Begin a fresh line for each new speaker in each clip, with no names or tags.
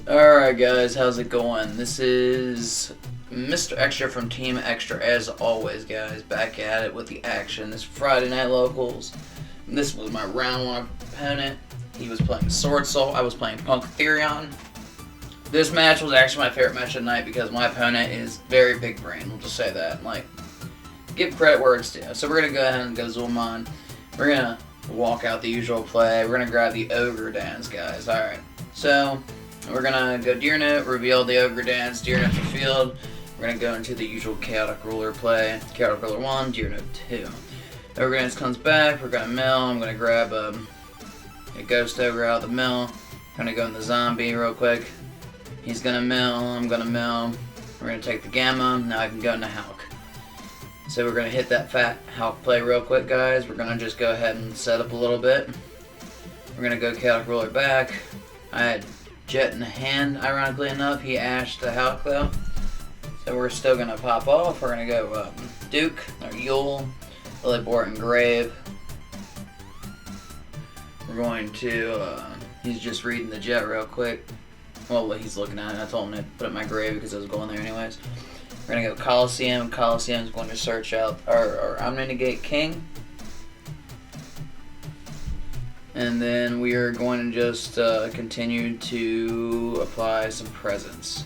Alright guys, how's it going? This is Mr. Extra from Team Extra as always guys, back at it with the action. This Friday Night Locals. This was my round one opponent. He was playing Sword Soul, I was playing Punk Therion. This match was actually my favorite match of the night because my opponent is very big brain, we'll just say that. Like, give credit where it's due. So we're going to go ahead and go Zul'Mon. We're going to walk out the usual play. We're going to grab the Ogre Dance guys, alright. So, we're gonna go Deer Note, reveal the Ogre Dance, Deer Note to field. We're gonna go into the usual Chaotic Ruler play. Chaotic Ruler 1, Deer Note 2. Ogre Dance comes back, we're gonna mill. I'm gonna grab a Ghost Ogre out of the mill. I'm gonna go in the Zombie real quick. He's gonna mill, I'm gonna mill. We're gonna take the Gamma, now I can go into Hulk. So we're gonna hit that fat Hulk play real quick guys. We're gonna just go ahead and set up a little bit. We're gonna go Chaotic Ruler back. I had Jet in the hand, ironically enough. He ashed the Hulk though. So we're still going to pop off. We're going to go Duke, or Yule, Lilybor, and Grave. We're going to, he's just reading the Jet real quick. Well, he's looking at it. I told him to put up my Grave because I was going there anyways. We're going to go Coliseum. Coliseum is going to search out our Omni-Negate King. And then we are going to just continue to apply some presence.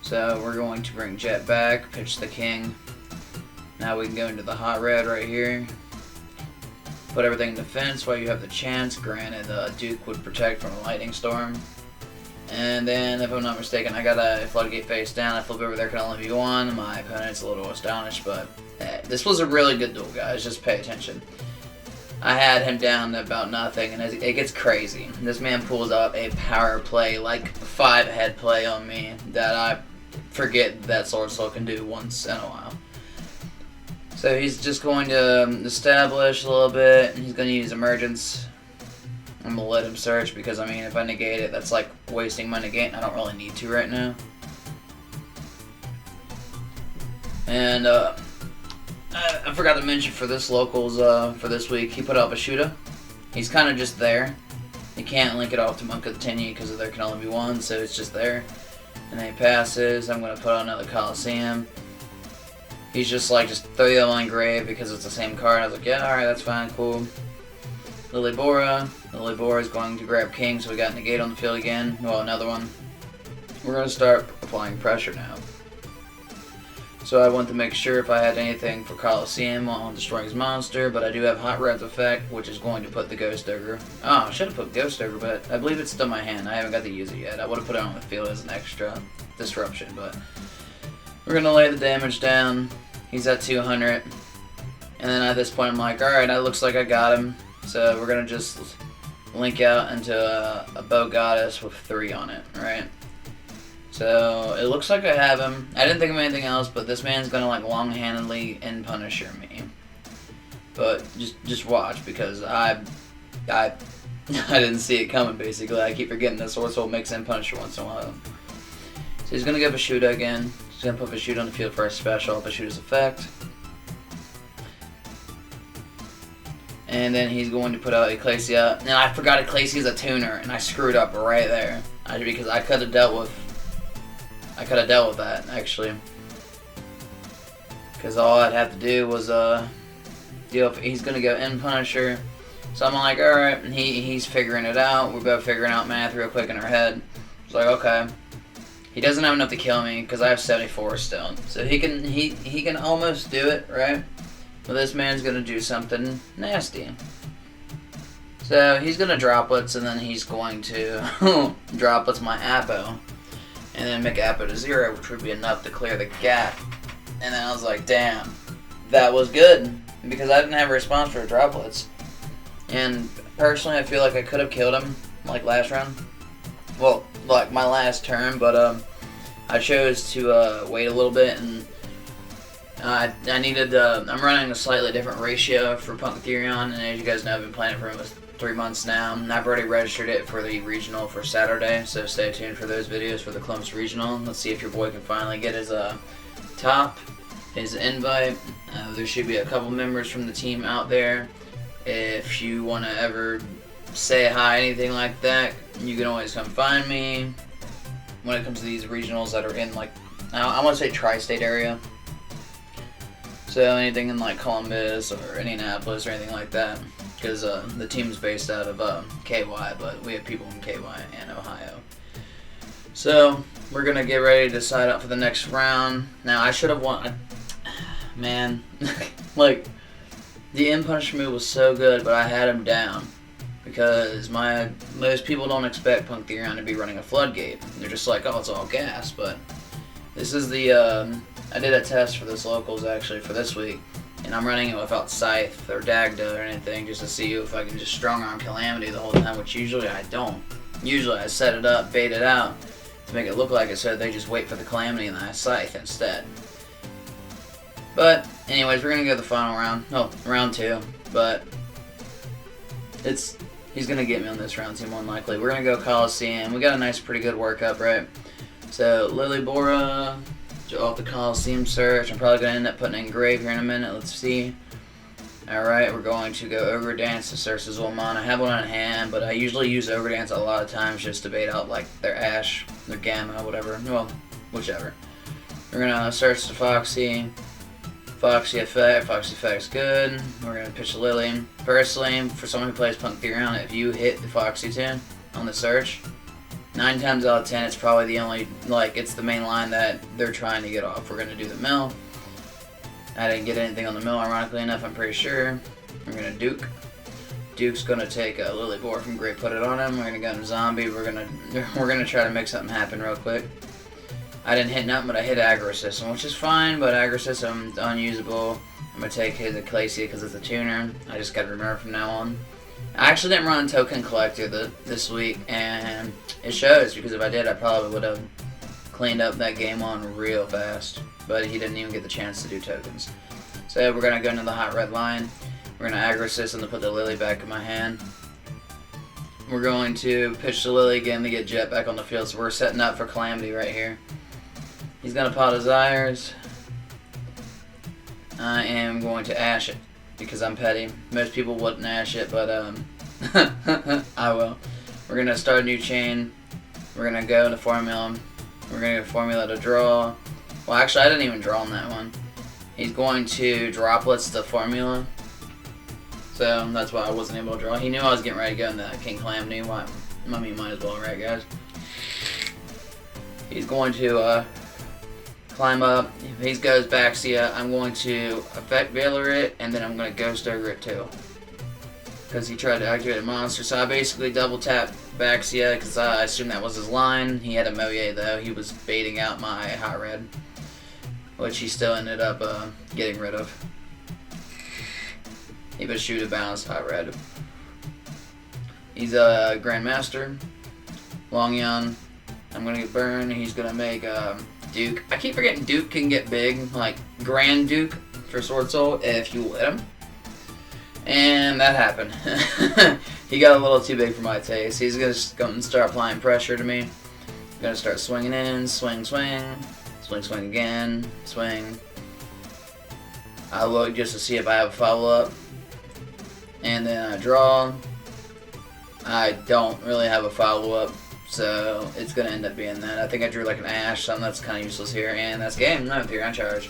So we're going to bring Jet back, pitch the King. Now we can go into the Hot Red right here. Put everything in defense while you have the chance. Granted, Duke would protect from a Lightning Storm. And then, if I'm not mistaken, I got a Floodgate face down. I flip over there, can only be one. My opponent's a little astonished, but this was a really good duel, guys. Just pay attention. I had him down to about nothing, and it gets crazy. This man pulls up a power play, like 5-head play on me, that I forget that Sword Soul can do once in a while. So he's just going to establish a little bit, and he's going to use Emergence. I'm going to let him search, because I mean, if I negate it, that's like wasting my negate, and I don't really need to right now. And, I forgot to mention for this locals for this week, he put up a Shooter. He's kind of just there. You can't link it off to Monk of the Tenyi because there can only be one, so it's just there. And then he passes. I'm going to put on another Coliseum. He's just like, just throw the other one in Grave because it's the same card. I was like, yeah, alright, that's fine, cool. Lilybora. Lilybora is going to grab King, so we got Negate on the field again. Well, another one. We're going to start applying pressure now. So I want to make sure if I had anything for Coliseum on destroying his monster, but I do have Hot Red's effect, which is going to put the Ghost Ogre. Oh, I should have put Ghost Ogre, but I believe it's still in my hand. I haven't got to use it yet. I would have put it on the field as an extra disruption, but we're going to lay the damage down. He's at 200. And then at this point I'm like, alright, that looks like I got him. So we're going to just link out into a Bow Goddess with 3 on it, right? So, it looks like I have him. I didn't think of anything else, but this man's gonna like long-handedly end Punisher me. But just watch, because I didn't see it coming, basically. I keep forgetting that Sword Soul makes end Punisher once in a while. So he's gonna go Vashuda again. He's gonna put Vashuda on the field for a special, Vashuda's effect. And then he's going to put out Ecclesia. And I forgot Ecclesia's a tuner, and I screwed up right there. Because I could have dealt with that, actually. Because all I'd have to do was, deal with, he's going to go in Punisher. So I'm like, alright, and he's figuring it out. We're both figuring out math real quick in our head. It's like, okay. He doesn't have enough to kill me, because I have 74 still. So he can almost do it, right? But this man's going to do something nasty. So he's going to Droplets, and then he's going to Droplets my Apo. And then make Apo to 0, which would be enough to clear the gap. And then I was like, damn, that was good. Because I didn't have a response for Droplets. And personally, I feel like I could have killed him, like last round. Well, like my last turn, but I chose to wait a little bit. And I needed, I'm running a slightly different ratio for Punk Therion. And as you guys know, I've been playing it for almost 3 months now, and I've already registered it for the regional for Saturday, so stay tuned for those videos for the Columbus Regional. Let's see if your boy can finally get his top, his invite. There should be a couple members from the team out there. If you want to ever say hi, anything like that, you can always come find me. when it comes to these regionals that are in, like, I want to say tri-state area. So anything in like Columbus or Indianapolis or anything like that, because the team's based out of KY, but we have people in KY and Ohio. So we're gonna get ready to decide out for the next round. Now I should have won. Man, like the in punish move was so good, but I had him down because most people don't expect Punk Theron to be running a floodgate. They're just like, oh, it's all gas. But this is the I did a test for this locals actually for this week, and I'm running it without Scythe or Dagda or anything just to see if I can just strong arm Calamity the whole time, which usually I don't. Usually I set it up, bait it out to make it look like it, so they just wait for the Calamity and I Scythe instead. But anyways, we're gonna go to the final round. No, round 2. But he's gonna get me on this round 2 more than likely. We're gonna go Coliseum. We got a nice, pretty good workup, right? So Lilybora off the Coliseum search. I'm probably gonna end up putting in Grave here in a minute. Let's see. Alright, we're going to go Ogre Dance to search the Zul'Mon. I have one in hand, but I usually use Ogre Dance a lot of times just to bait out like their Ash, their Gamma, whatever. Well, whichever. We're gonna search the Foxy. Foxy Effect's good. We're gonna pitch a Lily. Personally, for someone who plays Punk Theron, if you hit the Foxy tune on the search, 9 times out of 10, it's probably the only, like, it's the main line that they're trying to get off. We're gonna do the mill. I didn't get anything on the mill, ironically enough, I'm pretty sure. We're gonna Duke. Duke's gonna take a Lilybora from Great, put it on him. We're gonna go into Zombie. We're gonna try to make something happen real quick. I didn't hit nothing, but I hit Aggro System, which is fine, but Aggro System's unusable. I'm gonna take his Ecclesia because it's a tuner. I just gotta remember from now on. I actually didn't run Token Collector this week, and it shows, because if I did, I probably would have cleaned up that game on real fast. But he didn't even get the chance to do tokens. So we're going to go into the Hot Red line. We're going to Aggro System to put the Lily back in my hand. We're going to pitch the Lily again to get Jet back on the field, so we're setting up for Calamity right here. He's going to Pot Desires. I am going to Ash it, because I'm petty. Most people wouldn't Ash it, but I will. We're going to start a new chain. We're going to go into Formula. We're going to go Formula to draw. Well, actually, I didn't even draw on that one. He's going to Droplets the Formula. So that's why I wasn't able to draw. He knew I was getting ready to go into King Calamity. Why? I mean, might as well, right, guys? He's going to climb up. If he goes Baxia, I'm going to Effect Veiler it, and then I'm going to Ghost Ogre it too. Because he tried to activate a monster. So I basically double tapped Baxia because I assumed that was his line. He had a Moye though. He was baiting out my Hot Red, which he still ended up getting rid of. He was shoot a balanced Hot Red. He's a Grandmaster. Longyan. I'm going to get Burn. He's going to make Duke. I keep forgetting Duke can get big, like Grand Duke for Sword Soul if you let him. And that happened. He got a little too big for my taste. He's going to start applying pressure to me. Going to start swinging in, swing, swing, swing, swing again, swing. I look just to see if I have a follow-up. And then I draw. I don't really have a follow-up, so it's going to end up being that. I think I drew like an Ash, something that's kind of useless here, and that's game. I'm here on charge.